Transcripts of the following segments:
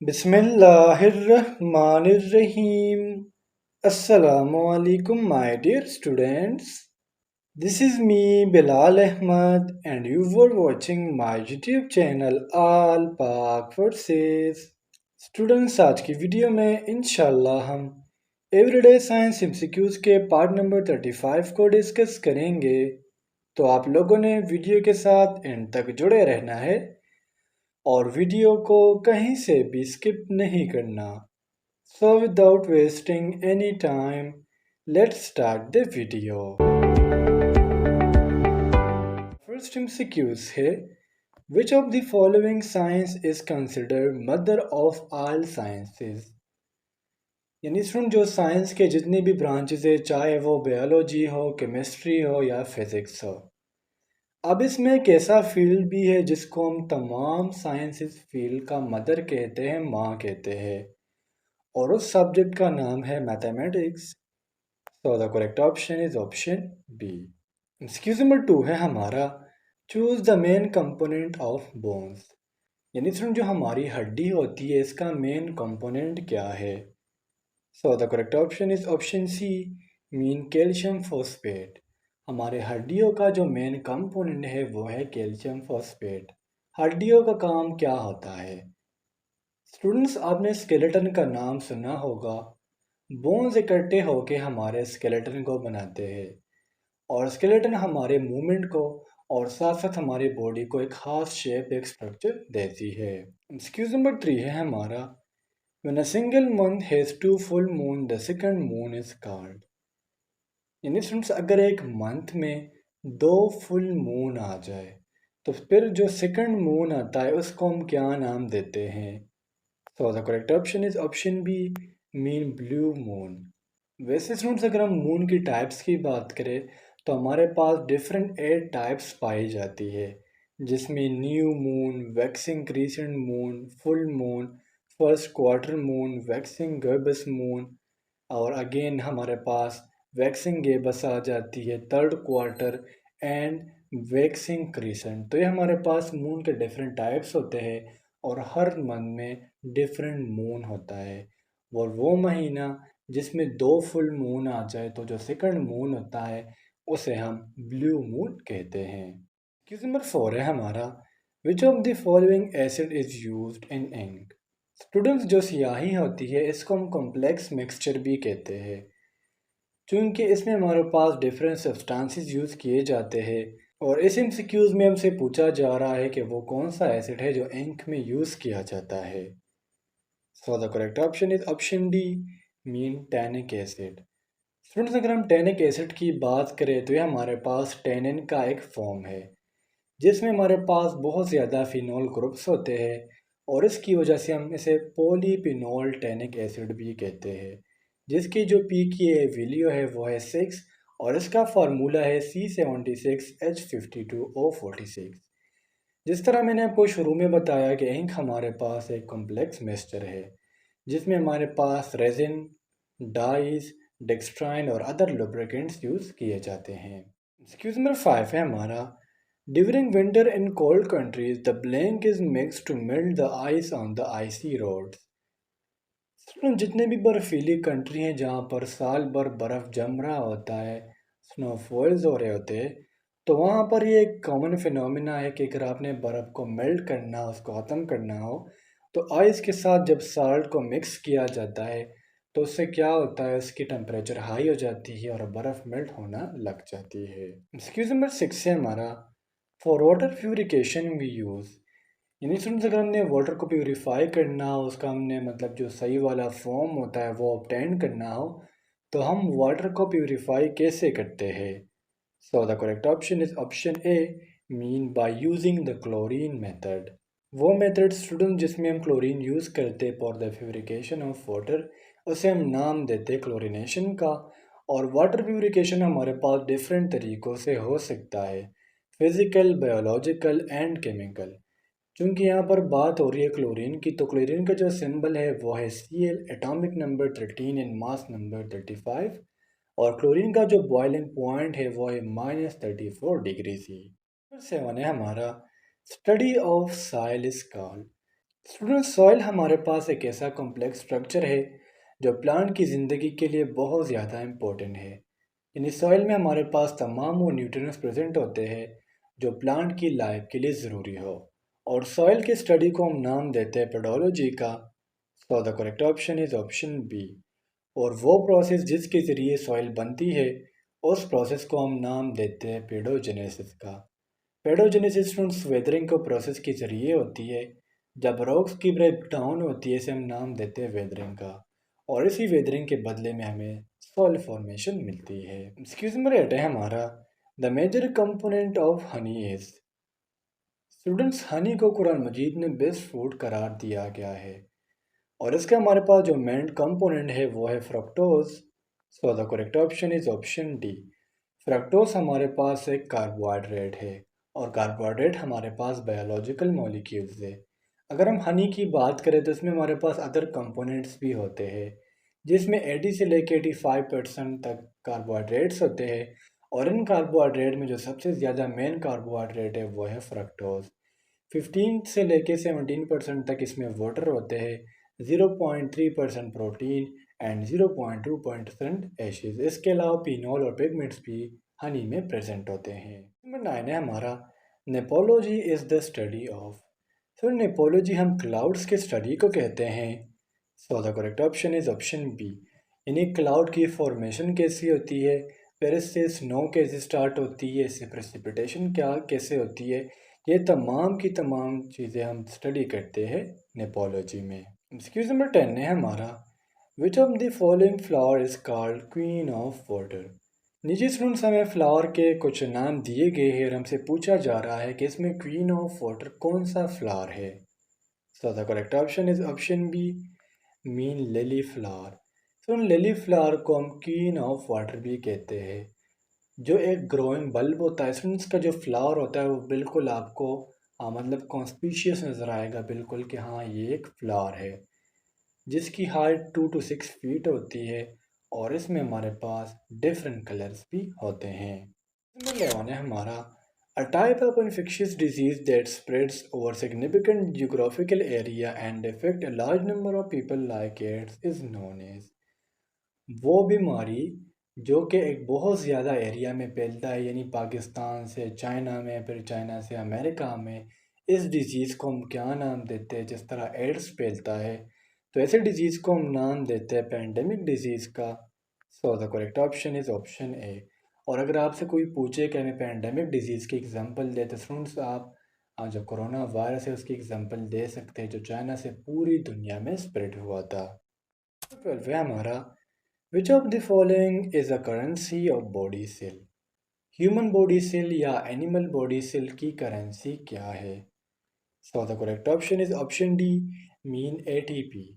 Bismillahirrahmanirrahim. Assalamu alaikum, my dear students. This is me, Bilal Ahmad, and you were watching my YouTube channel All Pak Verses. Students आज की video में इंशाल्लाह हम everyday science MCQs के part number 35 को discuss करेंगे। तो आप लोगों ने वीडियो के साथ एंड तक जुड़े रहना है और वीडियो को कहीं से भी स्किप नहीं करना। So without wasting any time, let's start the video. First MCQs है Which of the following science is considered mother of all sciences? यानी सुन जो साइंस के जितनी भी ब्रांचेस है चाहे वो बायोलॉजी हो केमिस्ट्री हो या फिजिक्स हो। अब इसमें एक ऐसा फील्ड भी है जिसको हम तमाम साइंसेस फील्ड का मदर कहते हैं, माँ कहते हैं, और उस सब्जेक्ट का नाम है mathematics. So the correct option is option B. एक्सक्यूज नंबर 2 है हमारा choose the main component of bones. यानी सुन जो हमारी हड्डी होती है इसका मेन कंपोनेंट क्या है। So the correct option is option C mean calcium phosphate. हमारे हड्डियों का जो मेन कंपोनेंट है वो है कैल्शियम फॉस्फेट। हड्डियों का काम क्या होता है? स्टूडेंट्स आपने स्केलेटन का नाम सुना होगा। बोन्स इकट्ठे होके हमारे स्केलेटन को बनाते हैं और स्केलेटन हमारे मूवमेंट को और साथ साथ हमारी बॉडी को एक खास शेप एक स्ट्रक्चर देती है। एक्सक्यूज नंबर 3 है हमारा When a single month has two full moon, the second moon is called। यानी फ्रेंड्स अगर एक मंथ में दो फुल मून आ जाए तो फिर जो सेकंड मून आता है उसको हम क्या नाम देते हैं? So the correct option is option B mean blue moon. वैसे स्टूडेंट्स अगर हम मून की टाइप्स की बात करें तो हमारे पास डिफरेंट 8 टाइप्स पाई जाती है, जिसमें new moon, waxing crescent moon, full moon, first quarter moon, waxing gibbous moon, और अगेन हमारे पास वैक्सिंग गेबस आ जाती है, third quarter and waxing crescent. तो ये हमारे पास मून के डिफरेंट टाइप्स होते हैं और हर मंथ में डिफरेंट मून होता है। और वो महीना जिसमें दो फुल मून आ जाए तो जो सेकंड मून होता है उसे हम ब्लू मून कहते हैं। क्वेश्चन नंबर 4 है हमारा which of the following acid is used in ink. Students जो स्याही होती है इसको हम कॉम्प्लेक्स मिक्सचर भी कहते हैं, क्योंकि इसमें हमारे पास डिफरेंट सब्सटेंसेस यूज़ किए जाते हैं और इस एमसीक्यूज में हमसे पूछा जा रहा है कि वो कौन सा एसिड है जो इंक में यूज़ किया जाता है। So the correct option is option D mean tannic acid. Students अगर हम टैनिक एसिड की बात करें तो ये हमारे पास टैनिन का एक फॉर्म है जिसमें हमारे पास बहुत ज़्यादा फिनॉल ग्रुप्स होते हैं और इसकी वजह से हम इसे पॉलीफिनॉल टैनिक एसिड भी कहते हैं, जिसकी जो पी की वैल्यू है वो है 6 और इसका फार्मूला है C76H52O46। जिस तरह मैंने आपको शुरू में बताया कि इंक हमारे पास एक कॉम्प्लेक्स मिक्सचर है जिसमें हमारे पास रेजिन, डाइज, डेक्सट्राइन और अदर लुब्रिकेंट्स यूज़ किए जाते हैं। एक्सक्यूज नंबर 5 है हमारा during winter in cold countries the blank is mix to melt the ice on the icy roads. जितने भी बर्फीली कंट्री हैं जहाँ पर साल भर बर्फ़ जम रहा होता है, स्नोफॉल्स हो रहे होते हैं, तो वहाँ पर ये एक कॉमन फिनोमिना है कि अगर आपने बर्फ़ को मेल्ट करना हो, उसको ख़त्म करना हो, तो आइस के साथ जब साल्ट को मिक्स किया जाता है तो उससे क्या होता है, उसकी टेम्परेचर हाई हो जाती है और बर्फ़ मेल्ट होना लग जाती है। एक्सक्यूज नंबर 6 है हमारा for water purification we use. यानी स्टूडेंट्स अगर हमने वाटर को प्यूरिफाई करना हो, उसका हमने मतलब जो सही वाला फॉर्म होता है वो ऑब्टेन करना हो, तो हम वाटर को प्यूरिफाई कैसे करते हैं? So the correct option is option A mean by using the chlorine method. वो मेथड स्टूडेंट जिसमें हम क्लोरीन यूज़ करते for the purification of water उसे हम नाम देते क्लोरीनेशन का। और वाटर प्यूरिफिकेशन हमारे पास डिफरेंट तरीक़ों से हो सकता है, फिज़िकल, बायोलॉजिकल एंड केमिकल। क्योंकि यहाँ पर बात हो रही है क्लोरीन की, तो क्लोरीन का जो सिंबल है वो है Cl, atomic number 13 and mass number 35, और क्लोरीन का जो बॉइलिंग पॉइंट है वो है -34 डिग्री सी। 7 है हमारा study of soil is called. Student, soil हमारे पास एक ऐसा कॉम्प्लेक्स स्ट्रक्चर है जो प्लांट की ज़िंदगी के लिए बहुत ज़्यादा इम्पोर्टेंट है। यानी सॉइल में हमारे पास तमाम वो न्यूट्रिएंट्स प्रेजेंट होते हैं जो प्लांट की लाइफ के लिए ज़रूरी हो। और सॉइल की स्टडी को हम नाम देते हैं पेडोलॉजी का। So the correct option is option B. और वो प्रोसेस जिसके ज़रिए सॉइल बनती है, उस प्रोसेस को हम नाम देते हैं पेडोजेनेसिस का। पेडोजेनेसिस स्टूडेंट्स वेदरिंग को प्रोसेस के ज़रिए होती है। जब रॉक्स की ब्रेक डाउन होती है, इसे हम नाम देते हैं वेदरिंग का। और इसी वेदरिंग के बदले में हमें सॉइल फॉर्मेशन मिलती है। एक्सक्यूज नंबर 8 है हमारा, the major component of honey is. Students, honey को कुरान मजीद में बेस्ट फूड करार दिया गया है। और इसका हमारे पास जो मेन कंपोनेंट है वो है fructose. So the correct option is option D. Fructose हमारे पास एक कार्बोहाइड्रेट है। और कार्बोहाइड्रेट हमारे पास बायोलॉजिकल मॉलिक्यूल्स है। अगर हम हनी की बात करें तो इसमें हमारे पास अदर कंपोनेंट्स भी होते हैं, जिसमें 80 से लेकर 85% तक कार्बोहाइड्रेट्स होते हैं। और इन कार्बोहाइड्रेट में जो सबसे ज़्यादा मेन कार्बोहाइड्रेट है वो है फ्रक्टोज। 15 से लेके 17% तक इसमें वाटर होते हैं, 0.3% प्रोटीन एंड 0.2% एशेज। इसके अलावा पिनॉल और पिगमेंट्स भी हनी में प्रेजेंट होते हैं। नंबर 9 है हमारा, nephology is the study of. So nephology हम क्लाउड्स के स्टडी को कहते हैं। So the correct option is option B. यानी क्लाउड की फॉर्मेशन कैसी होती है, फिर इससे स्नो कैसे स्टार्ट होती है, इससे प्रेसिपिटेशन क्या कैसे होती है, ये तमाम की तमाम चीज़ें हम स्टडी करते हैं नेपोलॉजी में। एक्सक्यूज नंबर 10 है हमारा, which of the following flower is called queen of water. निजी स्टूडेंट्स, हमें फ्लावर के कुछ नाम दिए गए हैं और हमसे पूछा जा रहा है कि इसमें क्वीन ऑफ वाटर कौन सा फ्लावर है। So the correct option is option B, mean lily flower. तो लिली फ्लावर को हम क्वीन ऑफ वाटर भी कहते हैं। जो एक ग्रोइंग बल्ब होता है स्टूडेंट्स, का जो फ्लावर होता है वो बिल्कुल आपको मतलब कॉन्स्पिशियस नज़र आएगा बिल्कुल कि हाँ ये एक फ्लावर है, जिसकी हाइट 2 to 6 फीट होती है। और इसमें हमारे पास डिफरेंट कलर्स भी होते हैं। नंबर 11 है हमारा, a type of infectious disease that spreads over significant geographical area and affect a large number of people like AIDS is known as। वो बीमारी जो कि एक बहुत ज़्यादा एरिया में फैलता है, यानी पाकिस्तान से चाइना में, फिर चाइना से अमेरिका में, इस डिज़ीज़ को हम क्या नाम देते हैं, जिस तरह एड्स फैलता है तो ऐसे डिज़ीज़ को हम नाम देते हैं पेंडेमिक डिज़ीज़ का। So the correct option is option A. और अगर आपसे कोई पूछे कि हमें पेंडेमिक डिज़ीज़ की एग्जांपल दे तो स्टूडेंट्स आप जो कोरोना वायरस है उसकी एग्जांपल दे सकते हैं, जो चाइना से पूरी दुनिया में स्प्रेड हुआ था। 12 है हमारा, which of the following is a currency of body cell. Human body cell या एनिमल बॉडी सेल की करेंसी क्या है। So the correct option is option D, mean ATP.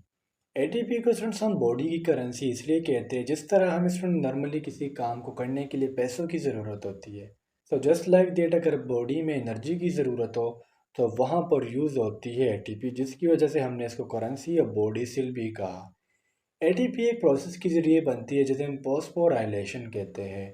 ATP को स्टूडेंट्स हम बॉडी की करेंसी इसलिए कहते हैं, जिस तरह हमें स्टूडेंट नॉर्मली किसी काम को करने के लिए पैसों की ज़रूरत होती है। सो जस्ट लाइक दैट, अगर बॉडी में एनर्जी की ज़रूरत हो तो वहाँ पर यूज़ होती है एटीपी, जिसकी वजह से हमने इसको करेंसी या बॉडी सेल भी कहा। एटीपी एक प्रोसेस के ज़रिए बनती है जिसे हम फॉस्फोराइलेशन कहते हैं,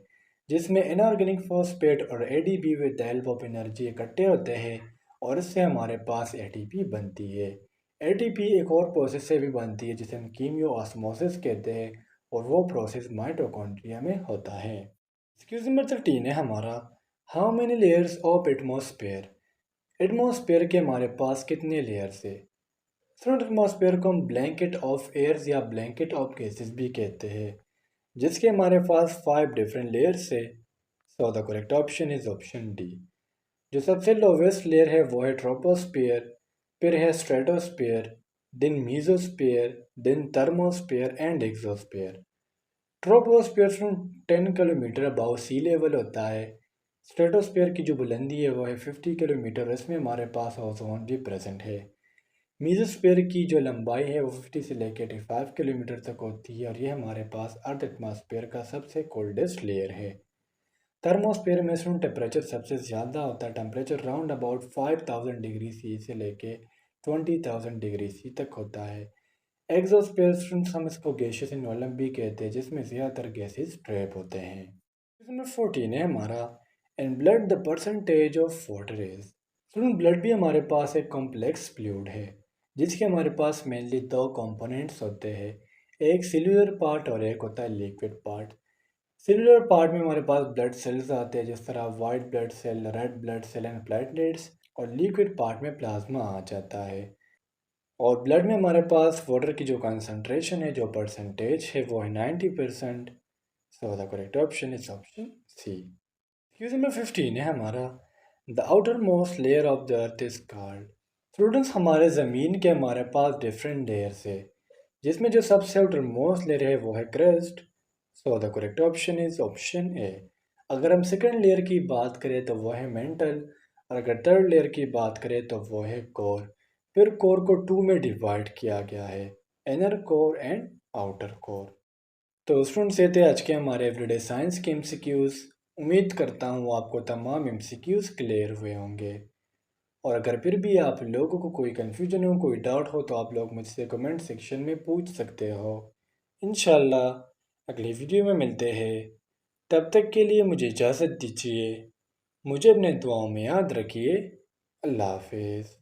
जिसमें इनऑर्गेनिक फॉस्फेट और ADP with the help of energy इकट्ठे होते हैं और इससे हमारे पास एटीपी बनती है। एटीपी एक और प्रोसेस से भी बनती है जिसे हम कीमियो ऑस्मोसिस कहते हैं, और वो प्रोसेस माइटोकॉन्ड्रिया में होता है। एक्सक्यूज नंबर 13 है हमारा, how many layers of atmosphere. Atmosphere के हमारे पास कितने लेयर्स है। फ्रंट एटमॉस्फेयर को हम ब्लैंकेट ऑफ एयर्स या ब्लैंकेट ऑफ गैसेस भी कहते हैं, जिसके हमारे पास 5 डिफरेंट लेयर्स है। So the correct option is option D. जो सबसे लोवेस्ट लेयर है वो है ट्रोपोस्फेयर, फिर है stratosphere, then mesosphere, then thermosphere and exosphere. Troposphere 10 kilometre above sea level होता है। स्ट्रेटोस्फेयर की जो बुलंदी है वो है 50 किलोमीटर, इसमें हमारे पास ओजोन भी प्रेजेंट है। मीजोस्फीयर की जो लंबाई है वो 50 से लेकर 85 किलोमीटर तक होती है, और ये हमारे पास अर्थ एटमॉस्फेयर का सबसे कोल्डेस्ट लेयर है। थर्मोस्फेयर में इसमें टेम्परेचर सबसे ज़्यादा होता है, temperature round about 5000 degree C से लेके 20,000 डिग्री सी तक होता है। एक्सोस्फेयर हम इसको गैसियस इन्वॉल्व भी कहते हैं, जिसमें ज़्यादातर गैसेस ट्रैप होते हैं। नंबर 14 है हमारा, in blood the percentage of water is. Student, blood भी हमारे पास एक कॉम्प्लेक्स फ्लूइड है, जिसके हमारे पास मेनली दो कंपोनेंट्स होते हैं, एक सेल्यूलर पार्ट और एक होता है लिक्विड पार्ट। सेल्यूलर पार्ट में हमारे पास ब्लड सेल्स आते हैं, जिस तरह white blood cell, red blood cell and platelets, और लिक्विड पार्ट में प्लाज्मा आ जाता है। और ब्लड में हमारे पास वाटर की जो कंसंट्रेशन है, जो परसेंटेज है, वो है 90%। So the correct option is option C. Question number 15 है हमारा, the outermost layer of the earth is called. Students, हमारे ज़मीन के हमारे पास डिफरेंट लेयर्स है, जिसमें जो सबसे आउटर मोस्ट लेयर है वो है crust. So the correct option is option A. अगर हम सेकंड लेयर की बात करें तो वो है मेंटल, और अगर थर्ड लेयर की बात करें तो वो है कोर। फिर कोर को टू में डिवाइड किया गया है, inner core and outer core. तो स्टूडेंट्स, ये थे आज के हमारे एवरीडे साइंस के एमसीक्यूज़। उम्मीद करता हूँ आपको तमाम एमसीक्यूज़ क्लियर हुए होंगे। और अगर फिर भी आप लोगों को कोई कन्फ्यूजन हो, कोई डाउट हो, तो आप लोग मुझसे कमेंट सेक्शन में पूछ सकते हो। इंशाल्लाह अगली वीडियो में मिलते हैं। तब तक के लिए मुझे इजाज़त दीजिए। मुझे अपने दुआओं में याद रखिए। अल्लाह हाफिज़।